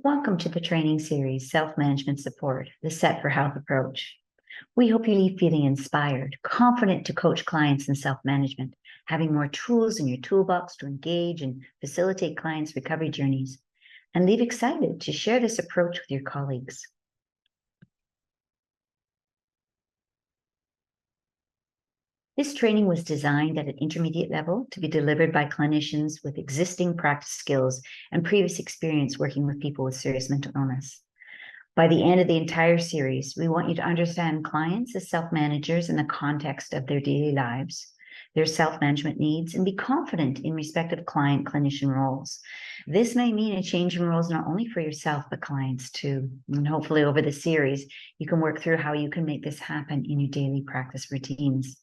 Welcome to the training series, Self-Management Support, the Set for Health approach. We hope you leave feeling inspired, confident to coach clients in self-management, having more tools in your toolbox to engage and facilitate clients' recovery journeys, and leave excited to share this approach with your colleagues. This training was designed at an intermediate level to be delivered by clinicians with existing practice skills and previous experience working with people with serious mental illness. By the end of the entire series, we want you to understand clients as self-managers in the context of their daily lives, their self-management needs, and be confident in respective client-clinician roles. This may mean a change in roles not only for yourself, but clients too. And hopefully over the series, you can work through how you can make this happen in your daily practice routines.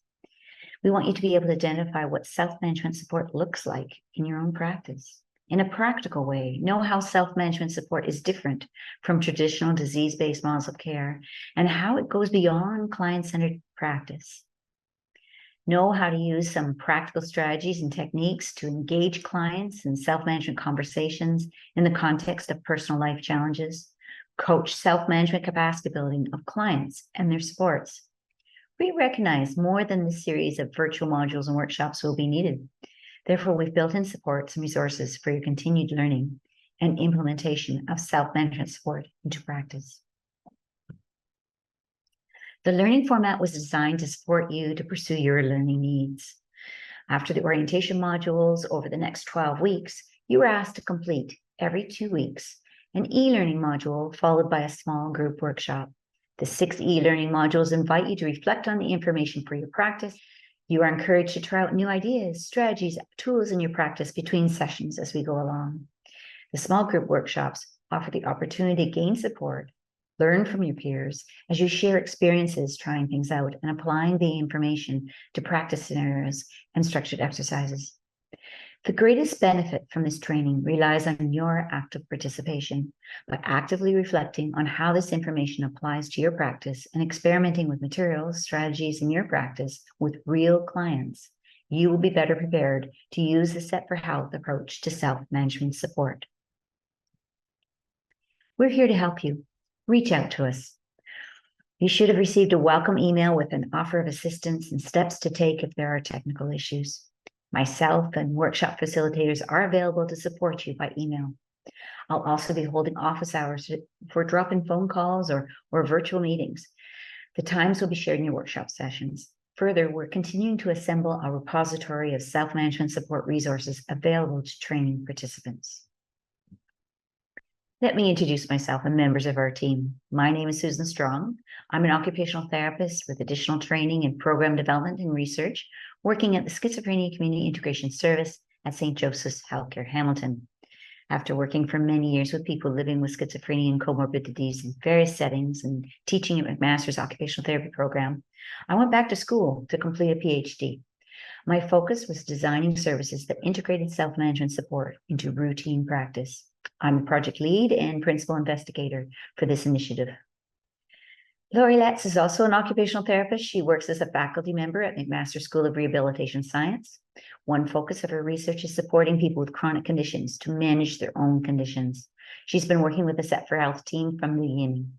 We want you to be able to identify what self-management support looks like in your own practice. In a practical way, know how self-management support is different from traditional disease-based models of care and how it goes beyond client-centered practice. Know how to use some practical strategies and techniques to engage clients in self-management conversations in the context of personal life challenges. Coach self-management capacity building of clients and their supports. We recognize more than this series of virtual modules and workshops will be needed. Therefore, we've built in supports and resources for your continued learning and implementation of self-management support into practice. The learning format was designed to support you to pursue your learning needs. After the orientation modules over the next 12 weeks, you were asked to complete every 2 weeks an e-learning module followed by a small group workshop. The 6 e-learning modules invite you to reflect on the information for your practice. You are encouraged to try out new ideas, strategies, tools in your practice between sessions as we go along. The small group workshops offer the opportunity to gain support, learn from your peers as you share experiences trying things out and applying the information to practice scenarios and structured exercises. The greatest benefit from this training relies on your active participation by actively reflecting on how this information applies to your practice and experimenting with materials, strategies in your practice with real clients. You will be better prepared to use the Set for Health approach to self-management support. We're here to help you. Reach out to us. You should have received a welcome email with an offer of assistance and steps to take if there are technical issues. Myself and workshop facilitators are available to support you by email. I'll also be holding office hours for drop-in phone calls or virtual meetings. The times will be shared in your workshop sessions. Further, we're continuing to assemble a repository of self-management support resources available to training participants. Let me introduce myself and members of our team. My name is Susan Strong. I'm an occupational therapist with additional training in program development and research, working at the Schizophrenia Community Integration Service at St. Joseph's Healthcare Hamilton. After working for many years with people living with schizophrenia and comorbidities in various settings and teaching at McMaster's occupational therapy program, I went back to school to complete a PhD. My focus was designing services that integrated self-management support into routine practice. I'm a project lead and principal investigator for this initiative. Lori Letts is also an occupational therapist. She works as a faculty member at McMaster School of Rehabilitation Science. One focus of her research is supporting people with chronic conditions to manage their own conditions. She's been working with the Set for Health team from the beginning.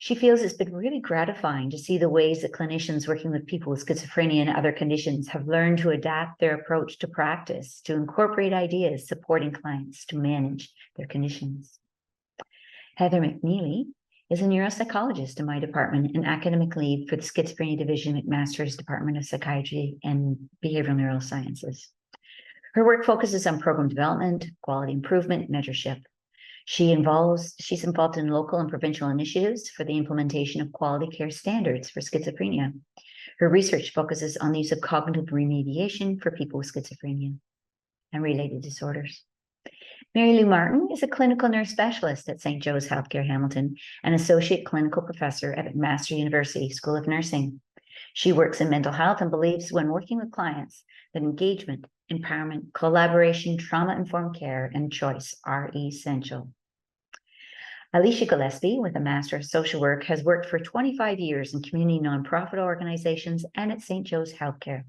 She feels it's been really gratifying to see the ways that clinicians working with people with schizophrenia and other conditions have learned to adapt their approach to practice, to incorporate ideas supporting clients to manage their conditions. Heather McNeely is a neuropsychologist in my department and academic lead for the Schizophrenia Division at McMaster's Department of Psychiatry and Behavioral Neurosciences. Her work focuses on program development, quality improvement, mentorship. She's involved in local and provincial initiatives for the implementation of quality care standards for schizophrenia. Her research focuses on the use of cognitive remediation for people with schizophrenia and related disorders. Mary Lou Martin is a clinical nurse specialist at St. Joe's Healthcare Hamilton and associate clinical professor at McMaster University School of Nursing. She works in mental health and believes when working with clients that engagement, empowerment, collaboration, trauma-informed care, and choice are essential. Alicia Gillespie, with a Master of Social Work, has worked for 25 years in community nonprofit organizations and at St. Joe's Healthcare.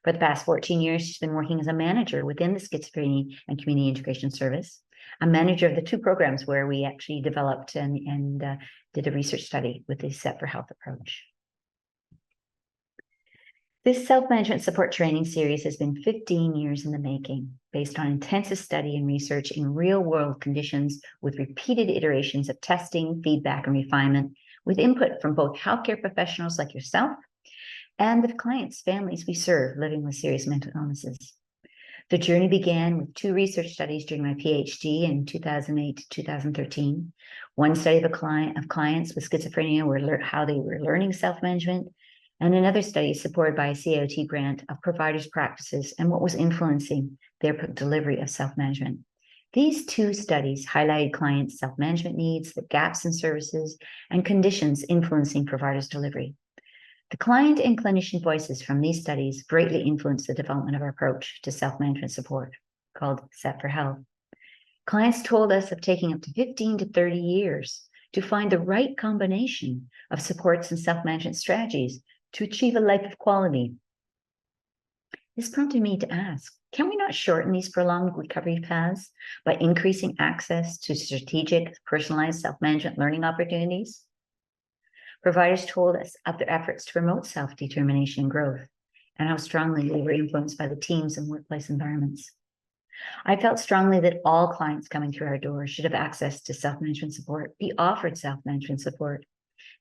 For the past 14 years, she's been working as a manager within the Schizophrenia and Community Integration Service. a manager of the two programs where we actually developed and did a research study with the Set for Health approach. This self-management support training series has been 15 years in the making, based on intensive study and research in real-world conditions with repeated iterations of testing, feedback, and refinement, with input from both healthcare professionals like yourself and the clients, families we serve living with serious mental illnesses. The journey began with 2 research studies during my PhD in 2008 to 2013. One study of clients with schizophrenia where how they were learning self-management, and another study supported by a CAOT grant of providers' practices and what was influencing their delivery of self-management. These 2 studies highlighted clients' self-management needs, the gaps in services, and conditions influencing providers' delivery. The client and clinician voices from these studies greatly influenced the development of our approach to self-management support, called Set for Health. Clients told us of taking up to 15 to 30 years to find the right combination of supports and self-management strategies to achieve a life of quality. This prompted me to ask, can we not shorten these prolonged recovery paths by increasing access to strategic, personalized self-management learning opportunities? Providers told us of their efforts to promote self-determination and growth, and how strongly they were influenced by the teams and workplace environments. I felt strongly that all clients coming through our doors should have access to self-management support, be offered self-management support,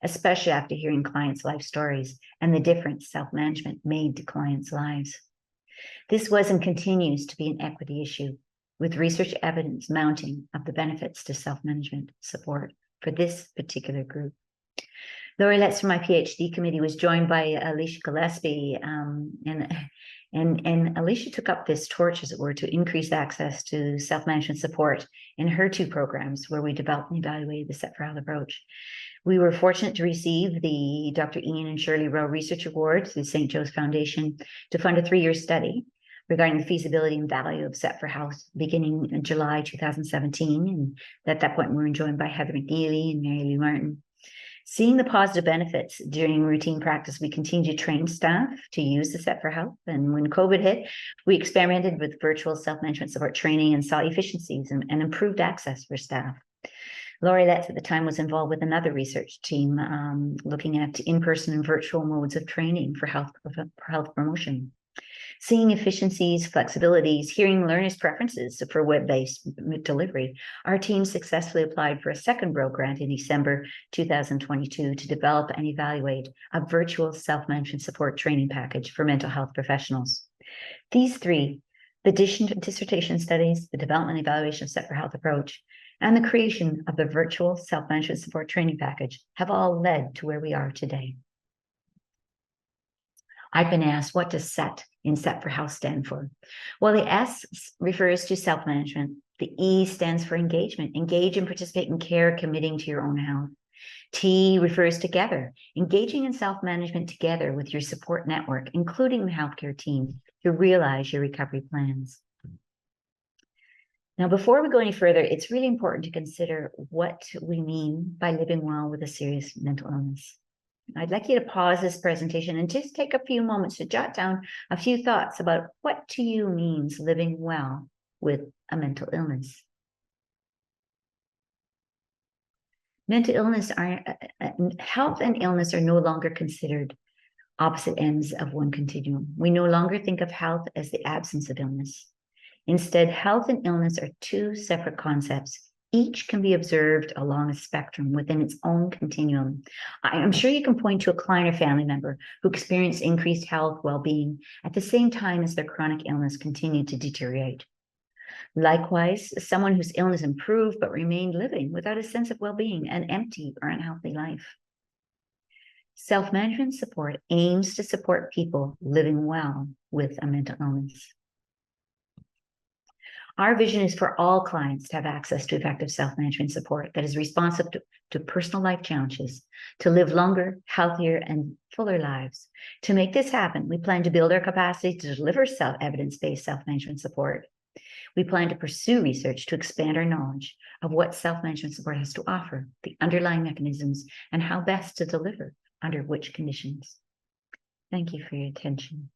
especially after hearing clients' life stories and the difference self-management made to clients' lives. This was and continues to be an equity issue, with research evidence mounting of the benefits to self-management support for this particular group. Laurie Letts from my PhD committee was joined by Alicia Gillespie, and Alicia took up this torch, as it were, to increase access to self-management support in her 2 programs where we developed and evaluated the Set for Health approach. We were fortunate to receive the Dr. Ian and Shirley Rowe Research Award through the St. Joe's Foundation to fund a 3-year study regarding the feasibility and value of Set for Health beginning in July 2017. And at that point, we were joined by Heather McNeely and Mary Lou Martin. Seeing the positive benefits during routine practice, we continue to train staff to use the Set for Health. And when COVID hit, we experimented with virtual self-management support training and saw efficiencies and improved access for staff. Laurie Letts at the time was involved with another research team looking at in-person and virtual modes of training for health promotion. Seeing efficiencies, flexibilities, hearing learners' preferences for web-based delivery, our team successfully applied for a second Broad grant in December 2022 to develop and evaluate a virtual self-management support training package for mental health professionals. These 3, the dissertation studies, the development and evaluation of Set for Health approach, and the creation of the virtual self-management support training package have all led to where we are today. I've been asked, what does SET in Set for Health stand for? Well, the S refers to self-management. The E stands for engagement. Engage and participate in care, committing to your own health. T refers together, engaging in self-management together with your support network, including the healthcare team, to realize your recovery plans. Now, before we go any further, it's really important to consider what we mean by living well with a serious mental illness. I'd like you to pause this presentation and just take a few moments to jot down a few thoughts about what to you means living well with a mental illness. Mental illness health and illness are no longer considered opposite ends of one continuum. We no longer think of health as the absence of illness. Instead, health and illness are 2 separate concepts. Each can be observed along a spectrum within its own continuum. I am sure you can point to a client or family member who experienced increased health well-being at the same time as their chronic illness continued to deteriorate. Likewise, someone whose illness improved but remained living without a sense of well-being, an empty or unhealthy life. Self-management support aims to support people living well with a mental illness. Our vision is for all clients to have access to effective self-management support that is responsive to personal life challenges, to live longer, healthier, and fuller lives. To make this happen, we plan to build our capacity to deliver evidence-based self-management support. We plan to pursue research to expand our knowledge of what self-management support has to offer, the underlying mechanisms, and how best to deliver under which conditions. Thank you for your attention.